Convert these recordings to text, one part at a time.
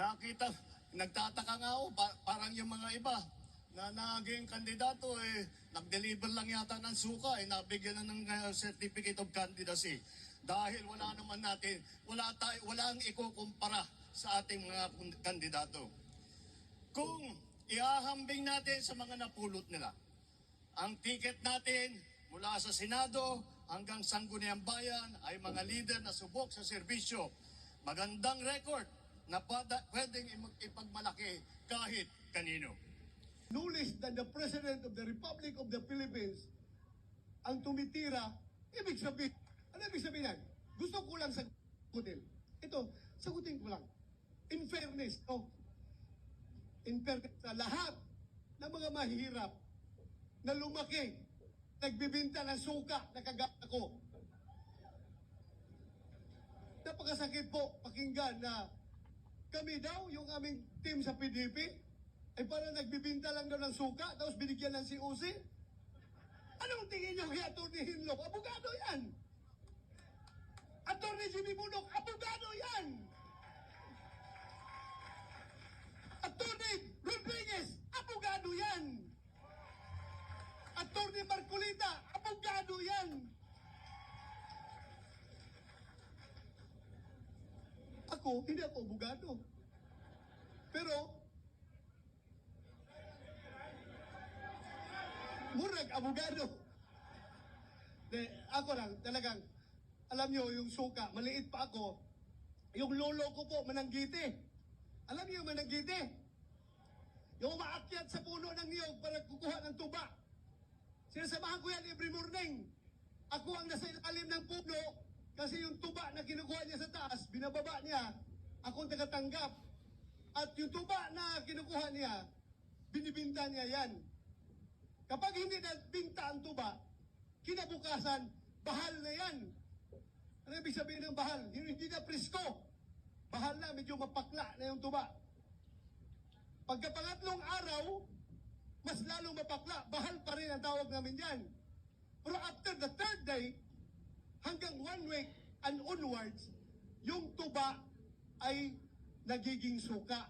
Nakita, nagtataka nga ako, parang yung mga iba na naging kandidato, nag-deliver lang yata ng suka, nabigyan na ng certificate of candidacy. Dahil wala naman natin, walang ikukumpara sa ating mga kandidato. Kung ihahambing natin sa mga napulot nila, ang ticket natin mula sa Senado hanggang Sangguniang Bayan ay mga leader na subok sa serbisyo. Magandang record na pwedeng ipagmalaki kahit kanino. No less than the President of the Republic of the Philippines ang tumitira. Ibig sabihin, ano ibig sabihin yan? Gusto ko lang sagutin. Ito, sagutin ko lang. In fairness, no? In fairness sa lahat ng mga mahihirap na lumaki, nagbibinta ng suka na kagaya ko. Napakasakit po pakinggan na kami daw, yung aming team sa PDP, ay parang nagbibinta lang daw ng suka, tapos binigyan ng COC. Anong tingin nyo kay Atty. Hinlock? Abogado yan! Atty. Jimmy Bunok, abogado yan! Atty. Rodriguez, abogado yan! Atty. Marcolita, abogado yan! Ako, hindi ako abogado. Pero, murag abogado. Ako lang, talagang, alam nyo, yung suka, maliit pa ako, yung lolo ko po, mananggite. Alam nyo yung mananggite? Yung umaakyat sa puno ng niyog para kukuha ng tuba. Sinasamahan ko yan every morning. Ako ang nasa ilalim ng puno, kasi yung tuba na kinukuha niya sa taas, binababa niya, ako ang tagatanggap. At yung tuba na kinukuha niya, binibinta niya yan. Kapag hindi nagbinta ang tuba, kinabukasan, bahal na yan. Ano ibig sabihin ng bahal? Hindi na presko. Bahal na, medyo mapakla na yung tuba. Pagkapangatlong araw, mas lalong mapakla, bahal pa rin ang tawag namin yan. Pero after the third day, hanggang 1 week and onwards, yung tuba ay nagiging suka.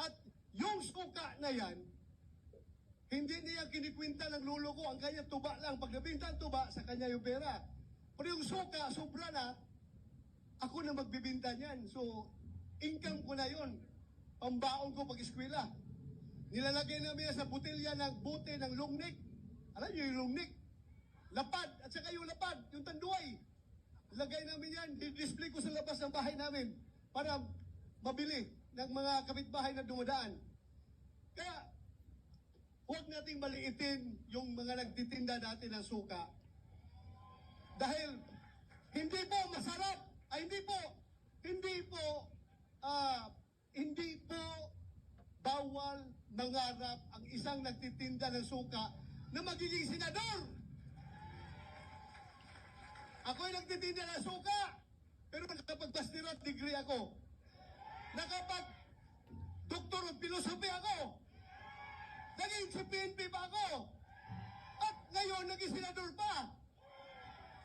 At yung suka na yan, hindi niya kinikwinta ng lolo ko, ang kanya tuba lang. Pag nabinta ang tuba, sa kanya yung pera. Pero yung suka, sobra na, ako na magbibinta niyan. So, income ko na yon, pambaon ko pag-eskwela. Nilalagay namin yan sa butilya ng bote ng lungnik. Alam niyo yung lungnik? Lapad, at saka yung lapad, yung tanduay. Lagay namin yan, display ko sa labas ng bahay namin para mabili ng mga kapitbahay na dumadaan. Kaya, huwag nating maliitin yung mga nagtitinda natin ng suka. Dahil, hindi po masarap, ay hindi po bawal mangarap ang isang nagtitinda ng suka na magiging senador. Ako'y nagtitinda ng suka, pero nakapag-bachelor's degree ako. Nakapag-doctor of philosophy ako. Naging PNP pa ako. At ngayon, naging senador pa.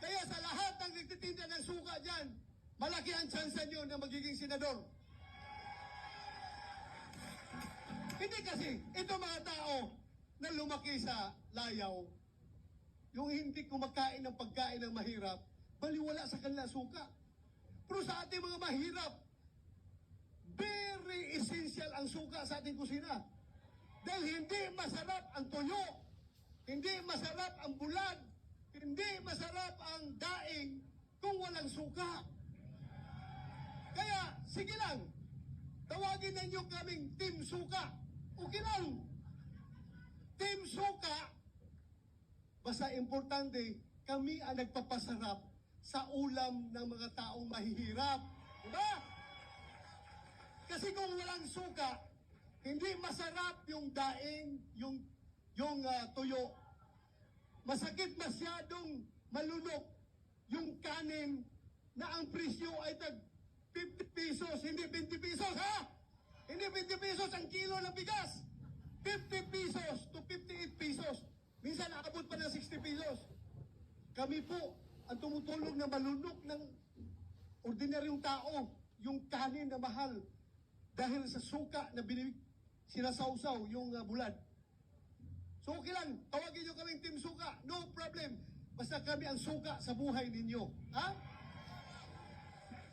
Kaya sa lahat ng nagtitinda ng suka dyan, malaki ang tsansa nyo na magiging senador. Hindi kasi, ito mga tao na lumaki sa layaw, yung hindi kumakain ng pagkain ng mahirap, baliwala sa kanila suka. Pero sa ating mga mahirap, very essential ang suka sa ating kusina. Dahil hindi masarap ang tuyo, hindi masarap ang bulag, hindi masarap ang daing kung walang suka. Kaya, sige lang, tawagin ninyo kaming Team Suka. Okay lang. Team Suka, basta importante, kami ang nagpapasarap sa ulam ng mga taong mahihirap. Diba? Kasi kung walang suka, hindi masarap yung daing, yung tuyo. Masakit masyadong malunok yung kanin na ang presyo ay tag 50 pesos, hindi 20 pesos, ha? Hindi 20 pesos ang kilo ng bigas. 50 pesos to 58 pesos. Minsan nakabot pa ng 60 pesos. Kami po ang tumutulong na malunok ng ordinaryong tao, yung kanin na mahal. dahil sa suka na sinasawsaw yung bulad. So okay lang, tawagin nyo kaming Team Suka, no problem. Basta kami ang suka sa buhay ninyo. Ha?